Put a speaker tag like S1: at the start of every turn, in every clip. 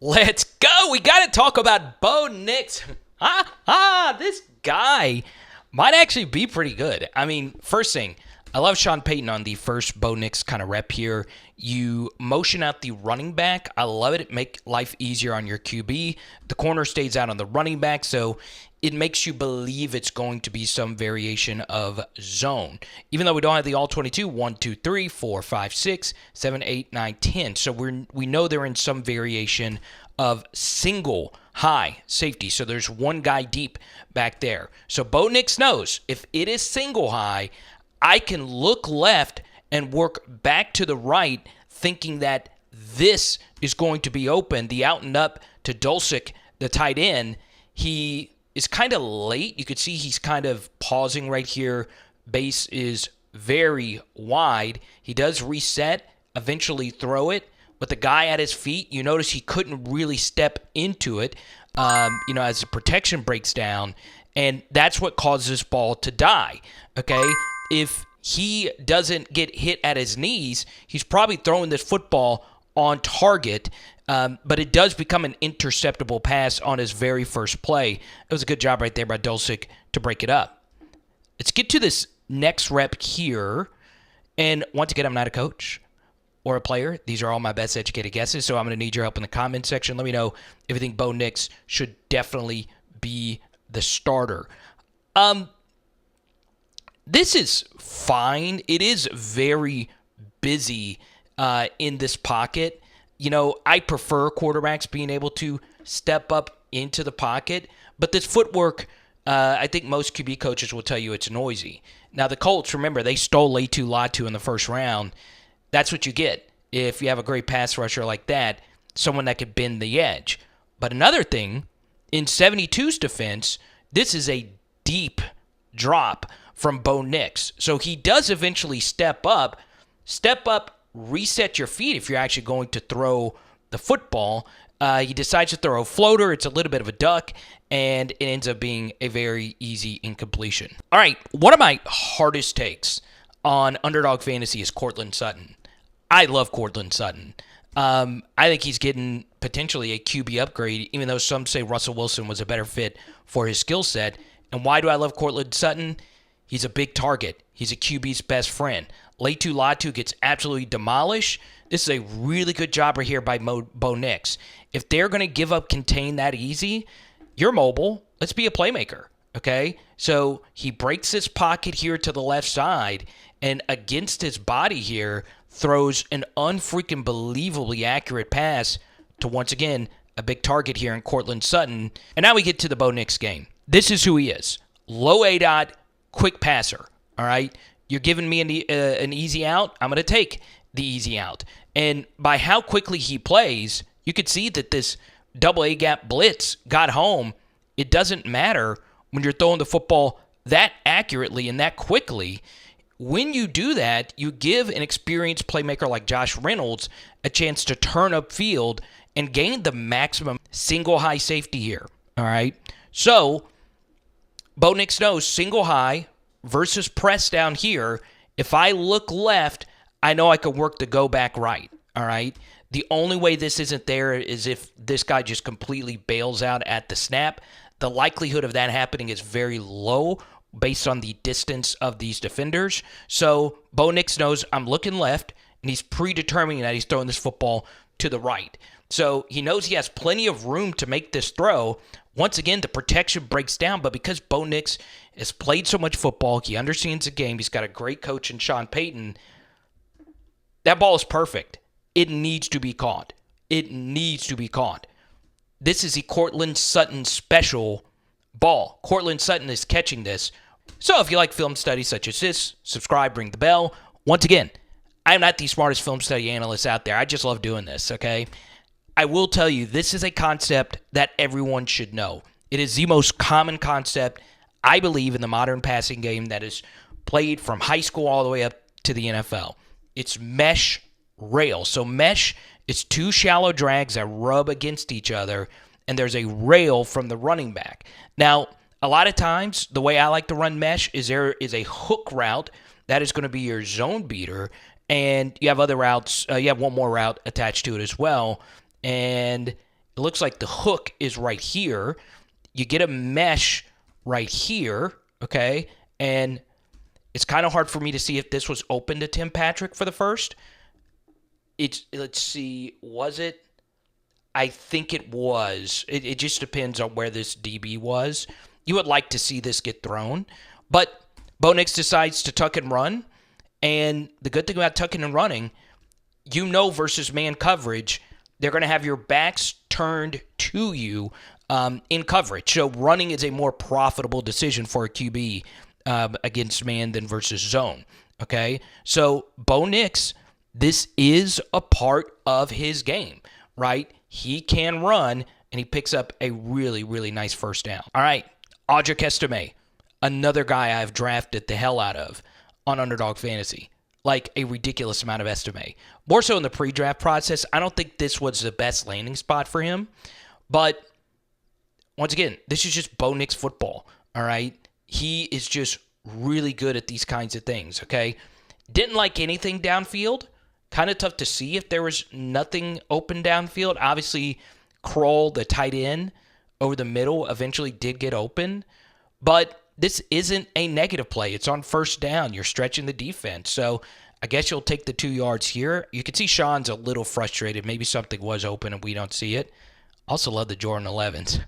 S1: Let's go. We got to talk about Bo Nix. This guy might actually be pretty good. I mean, first thing, I love Sean Payton on the first Bo Nix kind of rep here. You motion out the running back. I love it. It makes life easier on your QB. The corner stays out on the running back, so it makes you believe it's going to be some variation of zone. Even though we don't have the all 22, 1, 2, 3, 4, 5, 6, 7, 8, 9, 10. So we know they're in some variation of single high safety. So there's one guy deep back there. So Bo Nix knows if it is single high, I can look left and work back to the right thinking that this is going to be open. The out and up to Dulcich, the tight end, he is kind of late. You could see he's kind of pausing right here. Base is very wide. He does reset, eventually throw it. But the guy at his feet, you notice he couldn't really step into it, as the protection breaks down. And that's what causes this ball to die, okay? If he doesn't get hit at his knees, he's probably throwing this football on target, but it does become an interceptable pass on his very first play. It was a good job right there by Dulcich to break it up. Let's get to this next rep here. And once again, I'm not a coach or a player. These are all my best educated guesses, so I'm going to need your help in the comment section. Let me know if you think Bo Nix should definitely be the starter. This is fine. It is very busy in this pocket. I prefer quarterbacks being able to step up into the pocket, but this footwork, I think most QB coaches will tell you it's noisy. Now, the Colts, remember, they stole Latu Latu in the first round. That's what you get if you have a great pass rusher like that, someone that could bend the edge. But another thing, in 72's defense, this is a deep drop from Bo Nix. So he does eventually step up, reset your feet if you're actually going to throw the football. He decides to throw a floater. It's a little bit of a duck, and it ends up being a very easy incompletion. All right, one of my hardest takes on Underdog Fantasy is Courtland Sutton. I love Courtland Sutton. I think he's getting potentially a QB upgrade, even though some say Russell Wilson was a better fit for his skill set. And why do I love Courtland Sutton? He's a big target. He's a QB's best friend. Latu Latu gets absolutely demolished. This is a really good job right here by Bo Nix. If they're going to give up contain that easy, you're mobile. Let's be a playmaker, okay? So he breaks his pocket here to the left side, and against his body here, throws an unfreaking believably accurate pass to, once again, a big target here in Courtland Sutton. And now we get to the Bo Nix game. This is who he is. Low ADOT, quick passer, all right? You're giving me an easy out, I'm going to take the easy out. And by how quickly he plays, you could see that this double A-gap blitz got home. It doesn't matter when you're throwing the football that accurately and that quickly. When you do that, you give an experienced playmaker like Josh Reynolds a chance to turn upfield and gain the maximum single high safety here, all right? So Bo Nix knows single high versus press down here. If I look left, I know I can work the go back right, all right? The only way this isn't there is if this guy just completely bails out at the snap. The likelihood of that happening is very low based on the distance of these defenders. So Bo Nix knows I'm looking left, and he's predetermining that he's throwing this football to the right. So he knows he has plenty of room to make this throw. Once again, the protection breaks down, but because Bo Nix has played so much football, he understands the game, he's got a great coach in Sean Payton, that ball is perfect. It needs to be caught. It needs to be caught. This is the Courtland Sutton special ball. Courtland Sutton is catching this. So if you like film studies such as this, subscribe, ring the bell. Once again, I'm not the smartest film study analyst out there. I just love doing this, okay? I will tell you, this is a concept that everyone should know. It is the most common concept, I believe, in the modern passing game that is played from high school all the way up to the NFL. It's mesh rail. So mesh is two shallow drags that rub against each other, and there's a rail from the running back. Now, a lot of times, the way I like to run mesh is there is a hook route that is going to be your zone beater, and you have other routes. You have one more route attached to it as well, and it looks like the hook is right here. You get a mesh right here, okay? And it's kind of hard for me to see if this was open to Tim Patrick for the first. Let's see, was it? I think it was. It just depends on where this DB was. You would like to see this get thrown. But Bo Nix decides to tuck and run. And the good thing about tucking and running, versus man coverage, they're going to have your backs turned to you in coverage. So running is a more profitable decision for a QB against man than versus zone. Okay? So Bo Nix, this is a part of his game, right? He can run, and he picks up a really, really nice first down. All right, Audric Estime, another guy I've drafted the hell out of on Underdog Fantasy. Like a ridiculous amount of Estime. More so in the pre-draft process. I don't think this was the best landing spot for him. But once again, this is just Bo Nix football, all right? He is just really good at these kinds of things, okay? Didn't like anything downfield. Kind of tough to see if there was nothing open downfield. Obviously, Kroll, the tight end, over the middle eventually did get open. But this isn't a negative play. It's on first down. You're stretching the defense. So I guess you'll take the 2 yards here. You can see Sean's a little frustrated. Maybe something was open and we don't see it. Also love the Jordan 11s.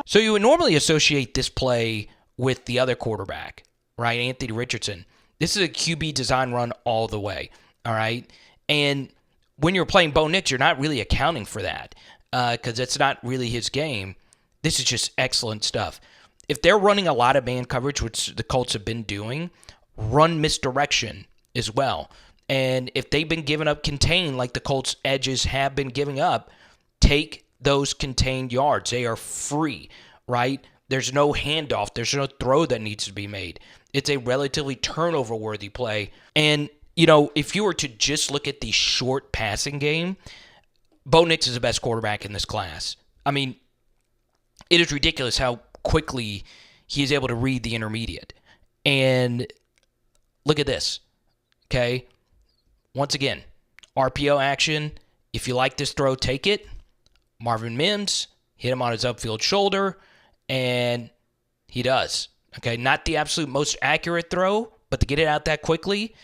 S1: So you would normally associate this play with the other quarterback, right? Anthony Richardson. This is a QB design run all the way. All right. And when you're playing Bo Nix, you're not really accounting for that because it's not really his game. This is just excellent stuff. If they're running a lot of man coverage, which the Colts have been doing, run misdirection as well. And if they've been giving up contain like the Colts edges have been giving up, take those contained yards. They are free, right? There's no handoff. There's no throw that needs to be made. It's a relatively turnover-worthy play. And if you were to just look at the short passing game, Bo Nix is the best quarterback in this class. I mean, it is ridiculous how quickly he is able to read the intermediate. And look at this, okay? Once again, RPO action. If you like this throw, take it. Marvin Mims, hit him on his upfield shoulder, and he does. Okay, not the absolute most accurate throw, but to get it out that quickly,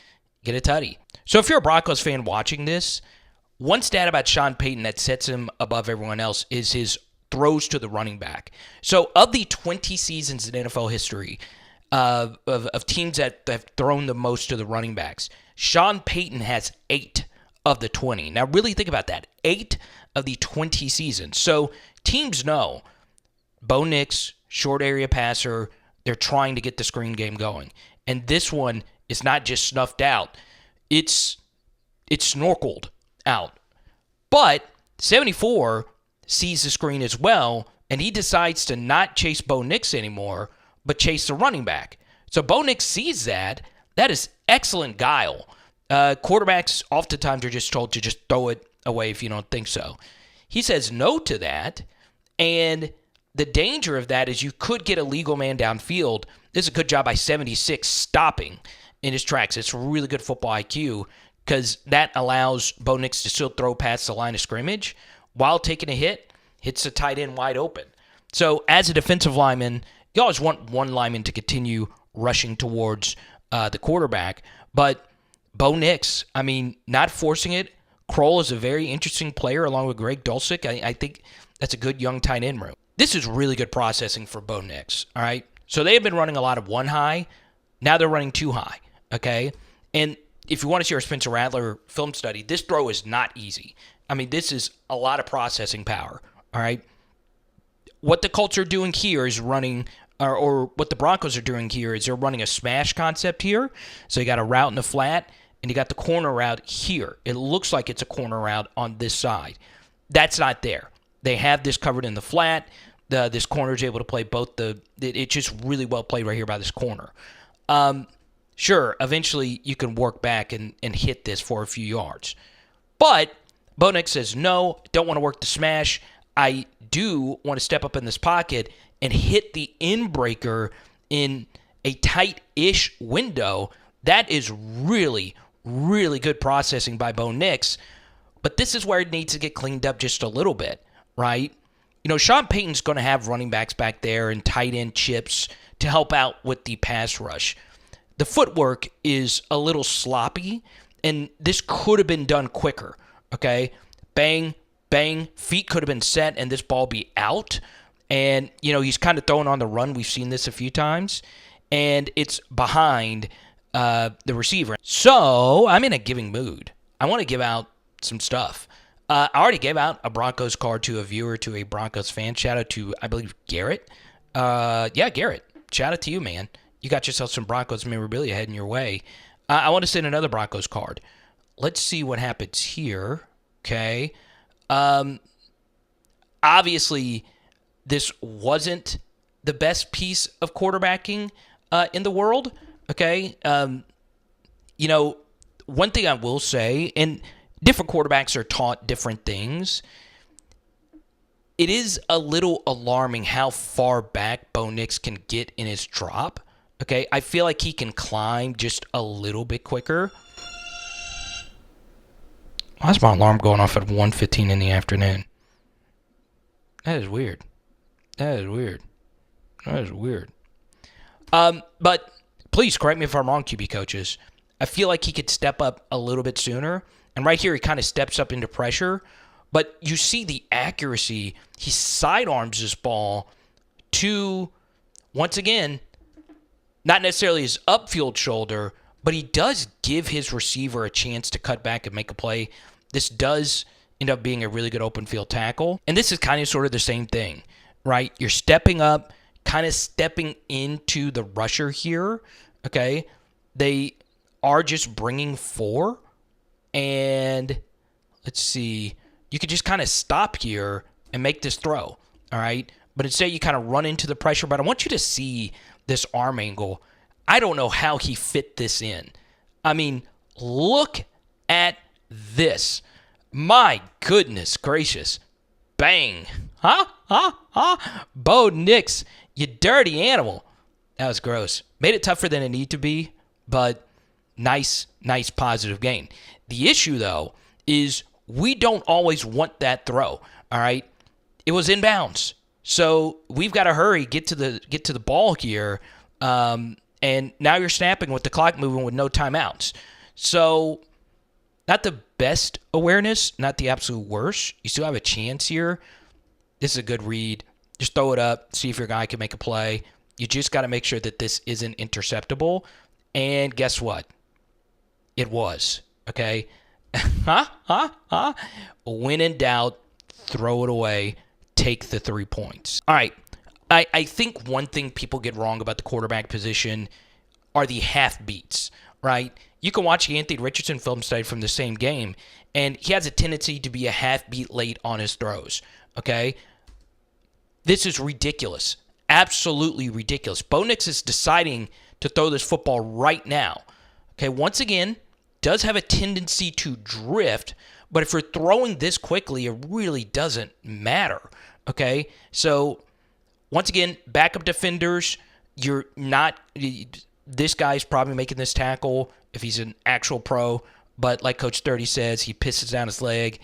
S1: get a tutty. So if you're a Broncos fan watching this, one stat about Sean Payton that sets him above everyone else is his throws to the running back. So of the 20 seasons in NFL history of teams that have thrown the most to the running backs, Sean Payton has 8 of the 20. Now really think about that. 8 of the 20 seasons. So teams know Bo Nix, short area passer, they're trying to get the screen game going. And this one is not just snuffed out. It's snorkeled out. But 74 sees the screen as well, and he decides to not chase Bo Nix anymore, but chase the running back. So Bo Nix sees that. That is excellent guile. Quarterbacks oftentimes are just told to just throw it away if you don't think so. He says no to that, and the danger of that is you could get a legal man downfield. This is a good job by 76 stopping in his tracks. It's really good football IQ because that allows Bo Nix to still throw past the line of scrimmage while taking a hit, hits the tight end wide open. So as a defensive lineman, you always want one lineman to continue rushing towards the quarterback. But Bo Nix, I mean, not forcing it. Kroll is a very interesting player along with Greg Dulcich. I think that's a good young tight end room. This is really good processing for Bo Nix, all right? So they have been running a lot of one high. Now they're running two high, okay? And if you want to see our Spencer Rattler film study, this throw is not easy. I mean, this is a lot of processing power, all right? What the Colts are doing here is running, or what the Broncos are doing here is they're running a smash concept here. So you got a route in the flat, and you got the corner route here. It looks like it's a corner route on this side. That's not there. They have this covered in the flat. This corner is able to play both it's just really well played right here by this corner. Sure, eventually you can work back and hit this for a few yards. But Bo Nix says, no, don't want to work the smash. I do want to step up in this pocket and hit the in-breaker in a tight-ish window. That is really, really good processing by Bo Nix. But this is where it needs to get cleaned up just a little bit. right? Sean Payton's going to have running backs back there and tight end chips to help out with the pass rush. The footwork is a little sloppy, and this could have been done quicker, okay? Bang, bang, feet could have been set, and this ball be out. And, he's kind of throwing on the run. We've seen this a few times. And it's behind the receiver. So I'm in a giving mood. I want to give out some stuff. I already gave out a Broncos card to a viewer, to a Broncos fan. Shout out to, I believe, Garrett. Garrett. Shout out to you, man. You got yourself some Broncos memorabilia heading your way. I want to send another Broncos card. Let's see what happens here. Okay. Obviously, this wasn't the best piece of quarterbacking in the world. Okay. One thing I will say, and different quarterbacks are taught different things. It is a little alarming how far back Bo Nix can get in his drop. Okay, I feel like he can climb just a little bit quicker. Why is my alarm going off at 1:15 in the afternoon? That is weird. But please correct me if I'm wrong, QB coaches. I feel like he could step up a little bit sooner. And right here, he kind of steps up into pressure. But you see the accuracy. He sidearms this ball to, once again, not necessarily his upfield shoulder, but he does give his receiver a chance to cut back and make a play. This does end up being a really good open field tackle. And this is kind of sort of the same thing, right? You're stepping up, kind of stepping into the rusher here, okay? They are just bringing 4. And let's see, you could just kind of stop here and make this throw, all right? But instead you kind of run into the pressure. But I want you to see this arm angle. I don't know how he fit this in. I mean, look at this. My goodness gracious. Bang. Bo Nix, you dirty animal. That was gross. Made it tougher than it needed to be, but nice positive gain. The issue, though, is we don't always want that throw, all right? It was inbounds. So we've got to hurry, get to the ball here, and now you're snapping with the clock moving with no timeouts. So not the best awareness, not the absolute worst. You still have a chance here. This is a good read. Just throw it up, see if your guy can make a play. You just got to make sure that this isn't interceptable. And guess what? It was, okay? When in doubt, throw it away. Take the 3 points. All right. I think one thing people get wrong about the quarterback position are the half beats, right? You can watch Anthony Richardson film study from the same game, and he has a tendency to be a half beat late on his throws, okay? This is ridiculous. Absolutely ridiculous. Bo Nix is deciding to throw this football right now. Okay, once again, does have a tendency to drift, but if you're throwing this quickly, it really doesn't matter. Okay, so once again, backup defenders, you're not, this guy's probably making this tackle if he's an actual pro, but like Coach 30 says, he pisses down his leg.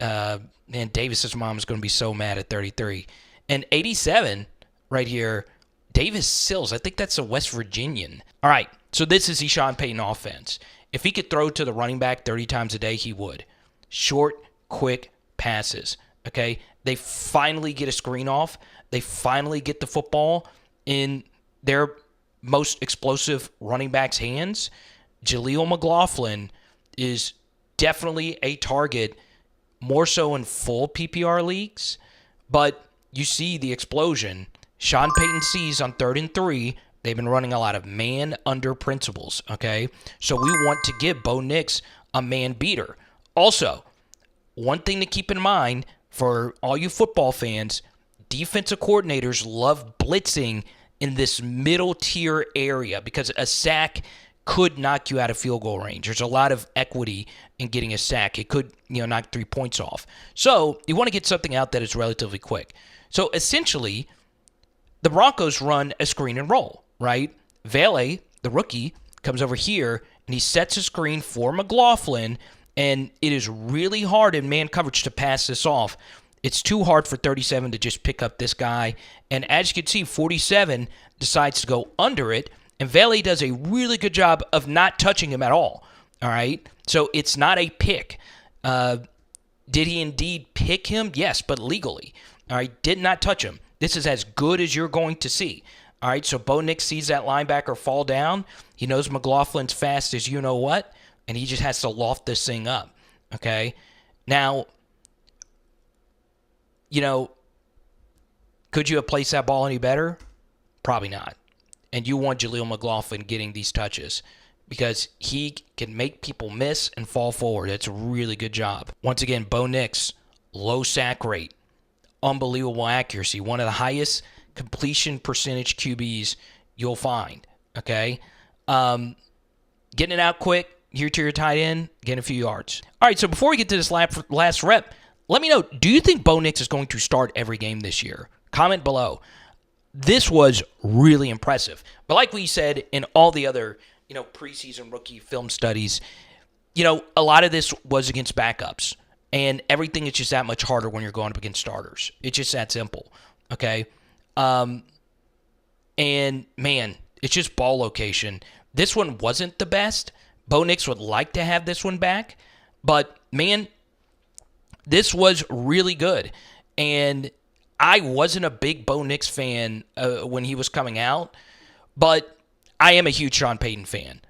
S1: Man, Davis's mom is going to be so mad at 33. And 87 right here, Davis Sills, I think that's a West Virginian. All right, so this is the Sean Payton offense. If he could throw to the running back 30 times a day, he would. Short, quick passes, okay? They finally get a screen off. They finally get the football in their most explosive running back's hands. Jaleel McLaughlin is definitely a target, more so in full PPR leagues, but you see the explosion. Sean Payton sees on 3rd and 3, they've been running a lot of man-under principles, okay? So we want to give Bo Nix a man-beater. Also, one thing to keep in mind for all you football fans, defensive coordinators love blitzing in this middle-tier area because a sack could knock you out of field goal range. There's a lot of equity in getting a sack. It could, knock 3 points off. So you want to get something out that is relatively quick. So essentially, the Broncos run a screen and roll, right? Vele, the rookie, comes over here, and he sets a screen for McLaughlin, and it is really hard in man coverage to pass this off. It's too hard for 37 to just pick up this guy. And as you can see, 47 decides to go under it, and Vele does a really good job of not touching him at all. All right? So it's not a pick. Did he indeed pick him? Yes, but legally. All right? Did not touch him. This is as good as you're going to see. All right? So Bo Nix sees that linebacker fall down. He knows McLaughlin's fast as you know what, and he just has to loft this thing up. Okay? Now, could you have placed that ball any better? Probably not. And you want Jaleel McLaughlin getting these touches because he can make people miss and fall forward. It's a really good job. Once again, Bo Nix, low sack rate, unbelievable accuracy, one of the highest completion percentage QBs you'll find. Okay? Getting it out quick, here to your tight end, getting a few yards. All right, so before we get to this last rep, let me know, do you think Bo Nix is going to start every game this year? Comment below. This was really impressive. But like we said in all the other, preseason rookie film studies, a lot of this was against backups. And everything is just that much harder when you're going up against starters. It's just that simple. Okay? And, man, it's just ball location. This one wasn't the best. Bo Nix would like to have this one back. But, man, this was really good. And I wasn't a big Bo Nix fan when he was coming out, but I am a huge Sean Payton fan.